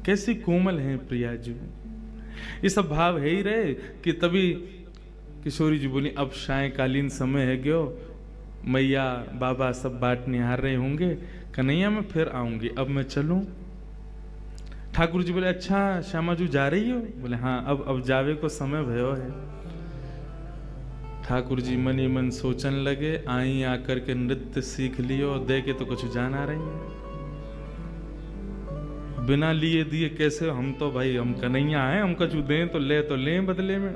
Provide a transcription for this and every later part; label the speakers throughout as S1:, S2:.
S1: कैसी कोमल हैं प्रिया जी। ये सब भाव है ही रहे कि तभी किशोरी जी बोली अब सायकालीन समय है गयो, मैया बाबा सब बाट निहार रहे होंगे, कन्हैया मैं फिर आऊंगी, अब मैं चलूं। ठाकुर जी बोले अच्छा श्यामा जी जा रही हो? बोले हाँ अब जावे को समय भयो है। ठाकुर जी मन ही मन सोचन लगे, आई आकर के नृत्य सीख लियो, दे के तो कुछ जान आ रही है, बिना लिए दिए कैसे, हम तो भाई हम कन्हैया हैं, हम कछु दें तो ले बदले में।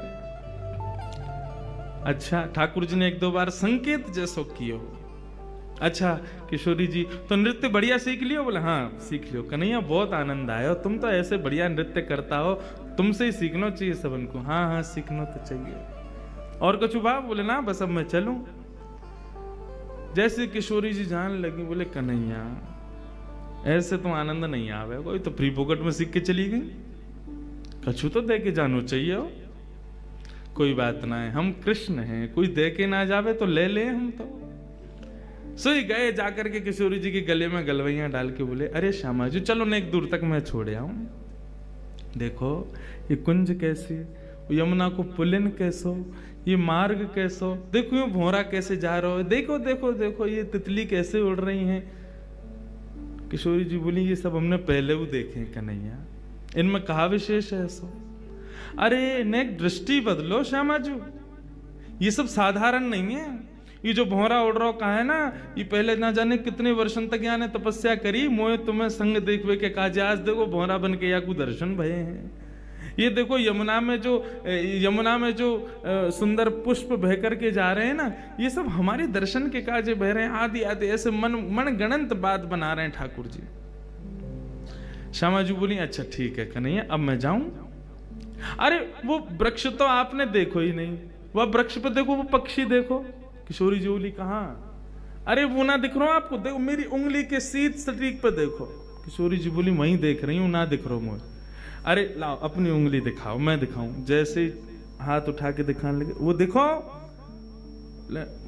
S1: अच्छा ठाकुर जी ने एक दो बार संकेत जैसो कियो। अच्छा किशोरी जी तो नृत्य बढ़िया सीख लियो? बोले हाँ सीख लियो। कन्हैया बहुत आनंद आया, तुम तो ऐसे बढ़िया नृत्य करता हो, तुमसे ही सीखना चाहिए सबन को। हाँ हाँ सीखना तो चाहिए। और कुछ बात? बोले ना बस अब मैं चलूं। जैसे किशोरी जी जान लगी, बोले कन्हैया ऐसे तो आनंद नहीं आवे, कोई तो फ्री पॉकेट में सीख के चली गई, कछु तो दे के जानो चाहिए हो। कोई बात ना है, हम कृष्ण हैं, कोई दे के ना जावे तो ले हम तो। सोई गए, जाकर के किशोरी जी के गले में गलवैया डाल के बोले अरे श्यामा जी चलो न एक दूर तक मैं छोड़ आऊं। देखो ये कुंज कैसी, यमुना को पुलिन कैसो, ये मार्ग कैसो, देखो ये भोरा कैसे जा रहा है, देखो देखो देखो ये तितली कैसे उड़ रही हैं। किशोरी जी बोली ये सब हमने पहले भी देखे हैं कन्हैया, इनमें कहा विशेष है ऐसा? अरे नेक दृष्टि बदलो श्यामा जी, ये सब साधारण नहीं है। ये जो भौरा उड़ रहा कहा है ना, ये पहले ना जाने कितने वर्षों तक यहाँ ने तपस्या करी, मोए तुम्हें संग देखवे के काज, आज देखो भौरा बन के या को दर्शन भये हैं। ये देखो यमुना में जो सुंदर पुष्प बह करके जा रहे हैं ना, ये सब हमारे दर्शन के काजे बह रहे हैं। आदि आदि ऐसे मन गणंत बात बना रहे हैं ठाकुर जी। श्यामा जी बोली अच्छा ठीक है कन्हैया अब मैं जाऊं। अरे वो वृक्ष तो आपने देखो ही नहीं, वह वृक्ष पे देखो, वो पक्षी देखो। किशोरी जी बोली कहां? अरे वो ना दिख रहा हूं आपको, देखो मेरी उंगली के सीध सटीक पे देखो। किशोरी जी बोली वहीं देख रही हूं, ना दिख रहा हूं मुझे। अरे लाओ अपनी उंगली दिखाओ, मैं दिखाऊं। जैसे हाथ उठा के दिखाने लगे, वो देखो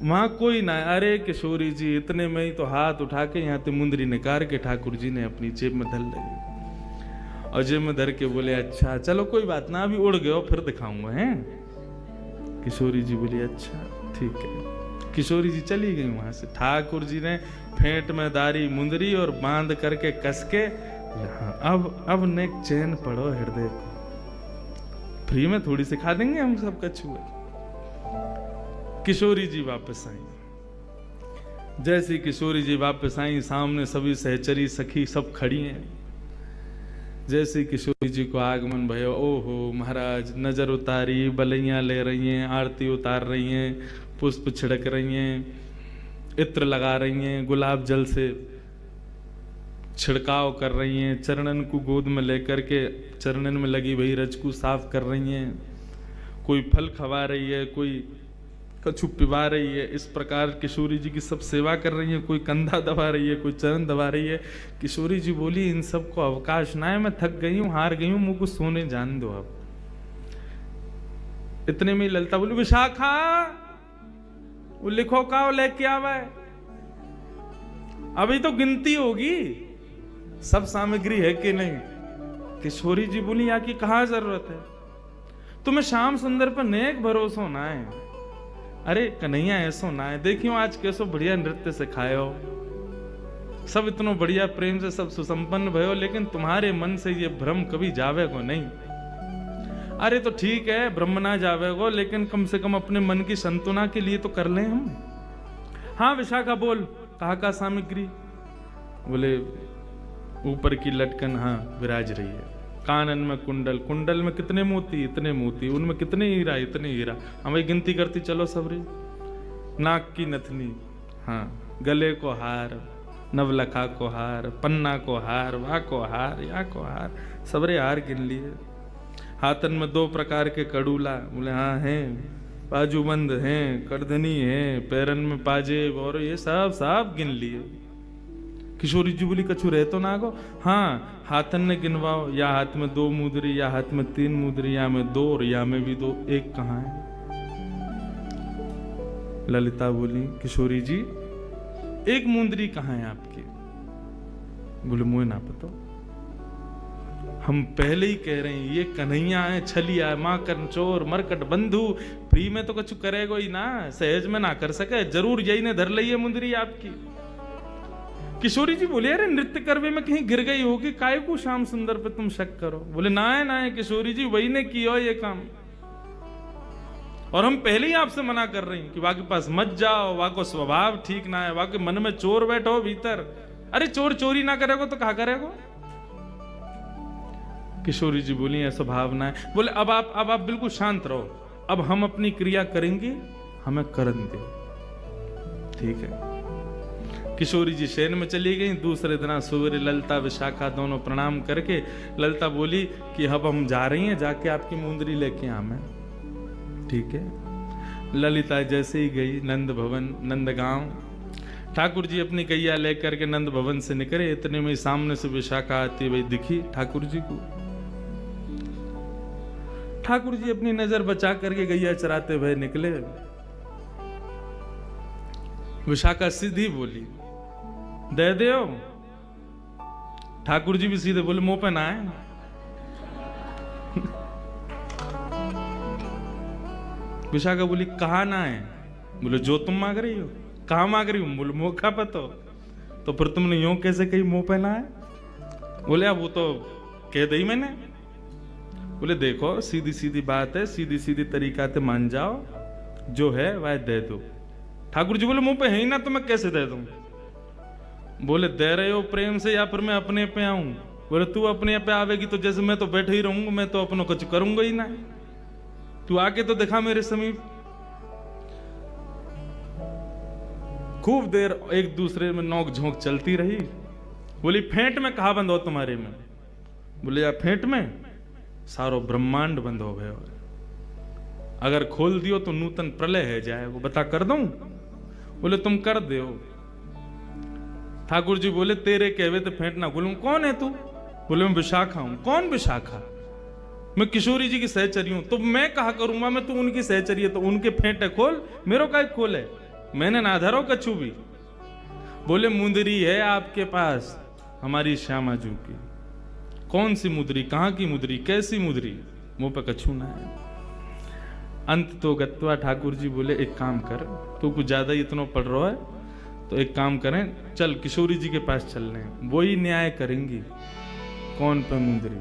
S1: वहां कोई ना। अरे किशोरी जी इतने में ही तो हाथ उठा के यहाँ ते मुंदरी निकाल के ठाकुर जी ने अपनी जेब में धर लगी, और जेब में धर के बोले अच्छा चलो कोई बात ना, अभी उड़ गए फिर दिखाऊंगा हैं। किशोरी जी बोली अच्छा ठीक है। किशोरी जी चली गई वहां से। ठाकुर जी ने फेंट में दारी मुंदरी और बांध करके कस के, अब नेक चैन पड़ो हृदय को, फ्री में थोड़ी सिखा देंगे हम सब कछुए। किशोरी जी वापस आई। जैसी किशोरी जी वापस आई, सामने सभी सहचरी सखी सब खड़ी हैं। जैसे किशोरी जी को आगमन भयो, ओहो महाराज नजर उतारी, बलैया ले रही हैं, आरती उतार रही हैं, पुष्प छिड़क रही हैं, इत्र लगा रही हैं, गुलाब जल से छिड़काव कर रही हैं, चरणन को गोद में लेकर के चरणन में लगी वही रज को साफ कर रही हैं, कोई फल खवा रही है, कोई कछु पिवा रही है। इस प्रकार किशोरी जी की सब सेवा कर रही है, कोई कंधा दबा रही है, कोई चरण दबा रही है। किशोरी जी बोली इन सब को अवकाश ना है, मैं थक गई हूं, हार गई हूं, मुझ को सोने जान दो अब। इतने में ललिता बोली विशाखा वो लिखो का लेके आवा है, अभी तो गिनती होगी सब सामग्री है कि नहीं। किशोरी जी बोली या की कहां जरूरत है, तुम्हें श्याम सुंदर पर नेक भरोसा ना है। अरे कन्हैया ऐसो ना है, देखियो आज कैसो बढ़िया नृत्य सिखायो, सब इतनो बढ़िया प्रेम से सब सुसंपन्न भयो, लेकिन तुम्हारे मन से ये भ्रम कभी जावे को नहीं। अरे तो ठीक है ब्रह्म ना जावे को, लेकिन कम से कम अपने मन की संतुना के लिए तो कर लें हम। हाँ विशाखा बोल कहा का सामग्री? बोले ऊपर की लटकन हाँ विराज रही है, कानन में कुंडल, कुंडल में कितने मोती, इतने मोती, उनमें कितने हीरा, इतने हीरा, हमें गिनती करती चलो सबरी। नाक की नथनी, हाँ गले को हार, नवलखा को हार, पन्ना को हार, वा को हार, या को हार, सबरे हार गिन लिए। हाथन में 2 प्रकार के कड़ूला, बोले हाँ हैं, बाजूबंद हैं, करधनी हैं, पैरन में पाजेब, और ये सब गिन लिए। किशोरी जी बोली कछु रहे तो ना गो? हाँ हाथन ने गिनवाओ, या हाथ में 2 मुद्री, या हाथ में 3 मुद्री, या में 2 और या में भी 2, एक कहाँ है? ललिता बोली किशोरी जी एक मुंदरी कहाँ है आपकी? बोले मुझे ना पता। हम पहले ही कह रहे हैं ये कन्हैया है, छलिया है, माँ कर्ण चोर, मरकट बंधु, फ्री में तो कुछ करेगा ही ना, सहज में ना कर सके, जरूर यही ने धर ली है मुंदरी आपकी। किशोरी जी बोले अरे नृत्य करवे में कहीं गिर गई होगी, काय को श्याम सुंदर पे तुम शक करो। बोले ना है किशोरी जी, वही ने किया ये काम, और हम पहले ही आपसे मना कर रहे हैं कि वहां के पास मत जाओ, वहां को स्वभाव ठीक ना है, वहां के मन में चोर बैठो भीतर। अरे चोर चोरी ना करेगा तो कहा करेगा। किशोरी जी बोली ऐसा भावना है। बोले अब आप बिल्कुल शांत रहो, अब हम अपनी क्रिया करेंगे, हमें करन दे। ठीक है। किशोरी जी शयन में चली गई। दूसरे दिन सवेरे ललिता विशाखा दोनों प्रणाम करके ललिता बोली कि अब हम जा रही हैं, जाके आपकी मुंदरी लेके आवे। ठीक है। ललिता जैसे ही गई नंद भवन नंदगांव, ठाकुर जी अपनी गैया लेकर के नंद भवन से निकले। इतने में सामने से विशाखा आती हुई दिखी ठाकुर जी को। ठाकुर जी अपनी नजर बचा करके गैया चराते हुए निकले। विशाखा सीधी बोली दे दो। ठाकुर जी भी सीधे बोले मुंह पे ना है। विशाखा बोली कहा ना है? बोले जो तुम मांग रही हो। कहा मांग रही हूं? बोले मौका पे तो फिर तुमने यूं कैसे कही मुंह पे ना है? बोले अब वो तो कह दी मैंने। बोले देखो सीधी सीधी बात है, सीधी सीधी तरीका से मान जाओ, जो है वह दे दो। ठाकुर जी बोले मुंह पे है ही ना तो मैं कैसे दे दूं? बोले दे रहे हो प्रेम से या फिर मैं अपने पे आऊं? बोले तू अपने पे आवेगी तो जैसे मैं तो बैठे ही रहूंगा, मैं तो अपनों कुछ करूंगा ही ना, तू आके तो दिखा मेरे समीप। खूब देर एक दूसरे में नोक झोंक चलती रही। बोली फेंट में कहा बंद हो तुम्हारे में? बोले या फेंट में सारो ब्रह्मांड बंद हो गए, अगर खोल दियो तो नूतन प्रलय है जाए, वो बता कर दूं? बोले तुम कर दो। ठाकुर जी बोले तेरे कहवे तो फेंट ना खोलूं। कौन है तू? बोले मैं विशाखा हूं। कौन विशाखा? मैं किशोरी जी की सहचरी हूं। तो मैं कहा करूंगा मैं, तू उनकी सहचरी है तो उनके फेंटे खोल, मेरो का खोल है, मैंने ना धरो कछु भी। बोले मुंदरी है आपके पास हमारी श्यामा जू की। कौन सी मुद्री? कहां की मुद्री? कैसी मुद्री? मुंह पे कछु ना है। अंत तो गत्वा ठाकुर जी बोले एक काम कर, तू कुछ ज्यादा ही इतना पढ़ रहा है तो एक काम करें, चल किशोरी जी के पास चल रहे हैं, वो ही न्याय करेंगी कौन पे मुंदरी।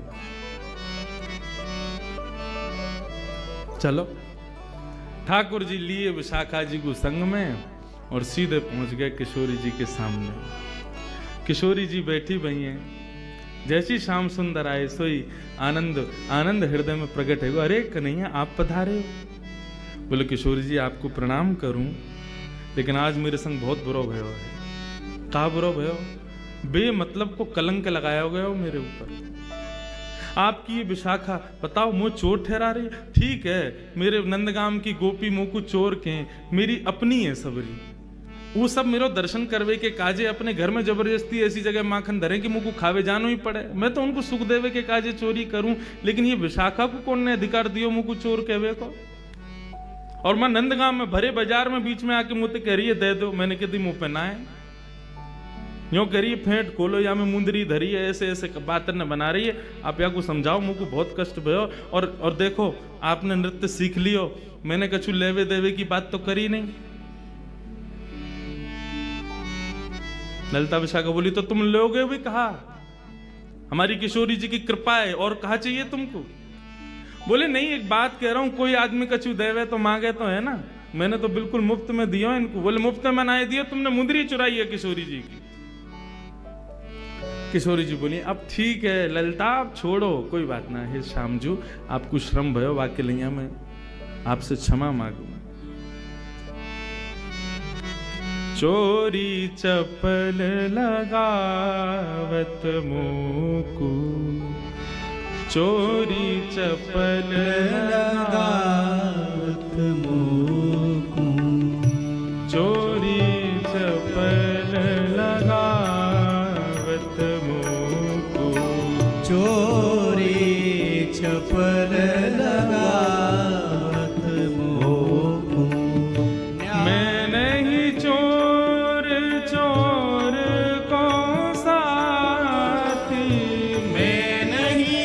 S1: चलो। ठाकुर जी लिए विशाखा जी को संग में और सीधे पहुंच गए किशोरी जी के सामने। किशोरी जी बैठी भई हैं। जैसी श्याम सुंदर आए सोई आनंद हृदय में प्रकट है। अरे कन्हैया आप पधारे हो। बोले किशोरी जी आपको प्रणाम करूं, लेकिन आज मेरे संग बहुत बुरा भयो है। कहा बुरा भयो? बेमतलब को कलंक लगाया गया हो मेरे ऊपर। आपकी ये विशाखा बताओ मुझ चोर ठहरा रही। ठीक है मेरे नंदगाम की गोपी मुँह को चोर के मेरी अपनी है सबरी, वो सब मेरो दर्शन करवे के काजे अपने घर में जबरदस्ती ऐसी जगह माखन धरे कि मुझ को खावे जानो ही पड़े। मैं तो उनको सुख देवे के काजे चोरी करूं, लेकिन ये विशाखा को कौन ने अधिकार दियो मुझ को चोर कहवे को? और मैं नंदगांव में भरे बाजार में बीच में आके मुझे कह रही है दे दो। मैंने कह दी मुंह पे ना है, यूं कह रही है फेंट खोलो या मैं मुंदरी धरी है, ऐसे ऐसे बात न बना रही है। आप या को समझाओ, मुझ को बहुत कष्ट भयो। और देखो आपने नृत्य सीख लियो, मैंने कछु लेवे देवे की बात तो करी नहीं। ललिता विशाखा बोली तो तुम लोगे भी कहा, हमारी किशोरी जी की कृपा है, और कहा चाहिए तुमको? बोले नहीं एक बात कह रहा हूं, कोई आदमी कछु देवे तो मांगे तो है ना, मैंने तो बिल्कुल मुफ्त में दिया इनको। बोले मुफ्त में ना दिया, तुमने मुंदरी चुराई है किशोरी जी की। किशोरी जी बोली अब ठीक है ललिता आप छोड़ो, कोई बात ना है श्यामजू, आपको श्रम भयो, वाक्य लिया मैं आपसे क्षमा मांगू। चोरी चपल लगावत मोकू, चोरी चपल लगावत मोकू, चोरी चपल लगावत मोकू, चोरी चपल लगावत मोकू। मैं नहीं चोर चोर को साथी, मैं नहीं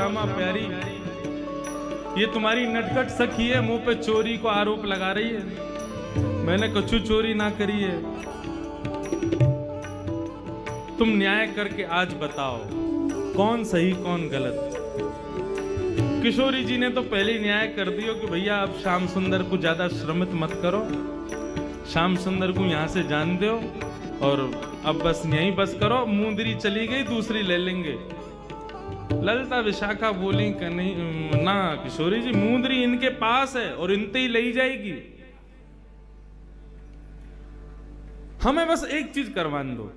S1: श्यामा प्यारी, ये तुम्हारी नटखट सखी है, मुंह पे चोरी को आरोप लगा रही है। मैंने कछु चोरी ना करी है। तुम न्याय करके आज बताओ कौन सही कौन गलत। किशोरी जी ने तो पहले ही न्याय कर दियो कि भैया अब श्याम सुंदर को ज्यादा श्रमित मत करो, श्याम सुंदर को यहां से जान दो और अब बस यहीं बस करो। मुंदरी चली गई, दूसरी ले लेंगे। ललिता विशाखा बोली कि नहीं ना किशोरी जी, मुंदरी इनके पास है और इनते ही ले जाएगी, हमें बस एक चीज करवान दो।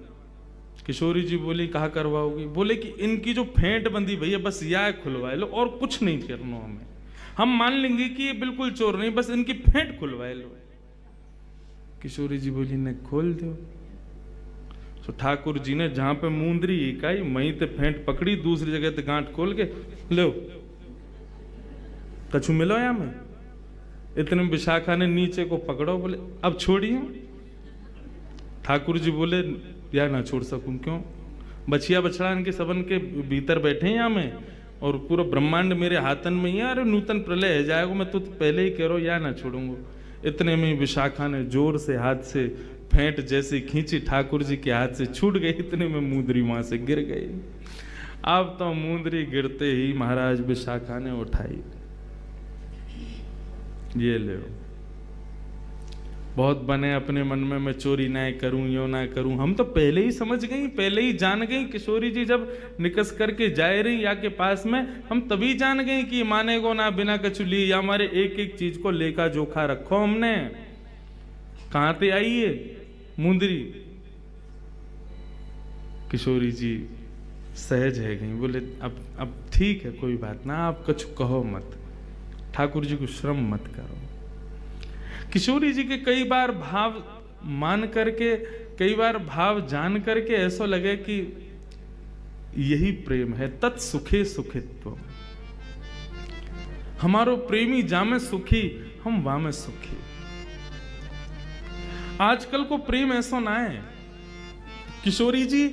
S1: किशोरी जी बोली कहा करवाओगी? बोले कि इनकी जो फेंट बंदी भैया बस यह खुलवाए लो और कुछ नहीं करना हमें, हम मान लेंगे कि ये बिल्कुल चोर नहीं, बस इनकी फेंट खुलवाए लो। किशोरी जी बोली ने खोल दो। तो ठाकुर जी ने जहां पे मुंदरी इकाई वहीं ते फेंट पकड़ी, दूसरी जगह ते गांठ खोल के लो कछु मिलो या में। इतने विशाखा ने नीचे को पकड़ो, बोले अब छोड़िए। ठाकुर जी बोले या ना छोड़ सकूं, क्यों? बछिया बछड़ा इनके सबन के भीतर बैठे यहाँ में और पूरा ब्रह्मांड मेरे हाथन में ही है। अरे नूतन प्रलय है जाएगा, मैं तो पहले ही कह रहा हूं या ना छोड़ूंगा। इतने में विशाखा ने जोर से हाथ से फेंट जैसी खींची, ठाकुर जी के हाथ से छूट गई। इतने में मुंदरी वहां से गिर गई। अब तो मुंदरी गिरते ही महाराज विशाखा ने उठाई, ये ले बहुत बने अपने मन में मैं चोरी ना करूं यो ना करूं। हम तो पहले ही समझ गई, पहले ही जान गई। किशोरी जी जब निकस करके जाए रही या के पास में, हम तभी जान गए कि माने को ना बिना कछु ली, या हमारे एक एक चीज को लेखा जोखा रखो। हमने कहां से आई है मुंदरी? किशोरी जी सहज है गई, बोले अब ठीक है कोई बात ना, आप कछु कहो मत, ठाकुर जी को श्रम मत करो। किशोरी जी के कई बार भाव मान करके, कई बार भाव जान करके ऐसा लगे कि यही प्रेम है। तत्सुखे सुखित्व, हमारो प्रेमी जामे सुखी, हम वामे सुखी। आजकल को प्रेम ऐसा ना है। किशोरी जी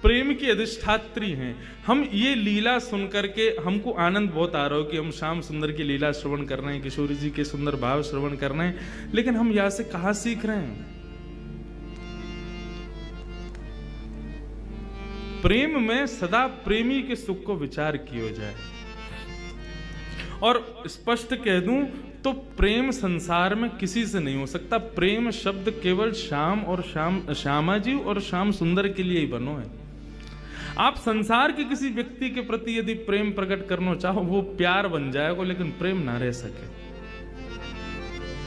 S1: प्रेम की अधिष्ठात्री हैं। हम ये लीला सुन करके हमको आनंद बहुत आ रहा हो कि हम श्याम सुंदर की लीला श्रवण कर रहे हैं, किशोरी जी के सुंदर भाव श्रवण कर रहे हैं, लेकिन हम यहां से कहां सीख रहे हैं? प्रेम में सदा प्रेमी के सुख को विचार किया जाए। और स्पष्ट कह दूं तो प्रेम संसार में किसी से नहीं हो सकता। प्रेम शब्द केवल श्याम और श्यामा जी और श्याम सुंदर के लिए ही बनो है। आप संसार के किसी व्यक्ति के प्रति यदि प्रेम प्रकट करना चाहो, वो प्यार बन जाएगा, लेकिन प्रेम ना रह सके।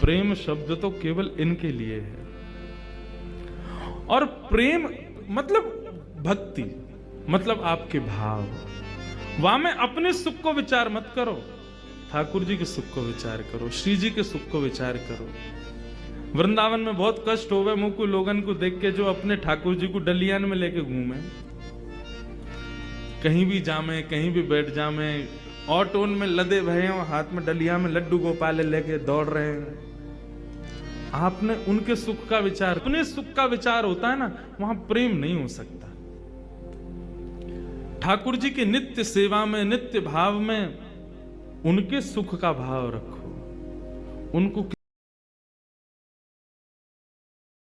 S1: प्रेम शब्द तो केवल इनके लिए है। और प्रेम मतलब भक्ति, मतलब आपके भाव। वहां में अपने सुख को विचार मत करो, ठाकुर जी के सुख को विचार करो, श्री जी के सुख को विचार करो। वृंदावन में बहुत कष्ट होवे मुझको लोगन को देख के जो अपने ठाकुर जी को डलियान में लेके घूमे, कहीं भी जामे, कहीं भी बैठ जामे, ऑटोन में लदे भये हैं, हाथ में डलिया में लड्डू गोपाल लेके दौड़ रहे हैं। आपने उनके सुख का विचार, अपने सुख का विचार होता है ना, वहां प्रेम नहीं हो सकता। ठाकुर जी के नित्य सेवा में, नित्य भाव में उनके सुख का भाव रखो, उनको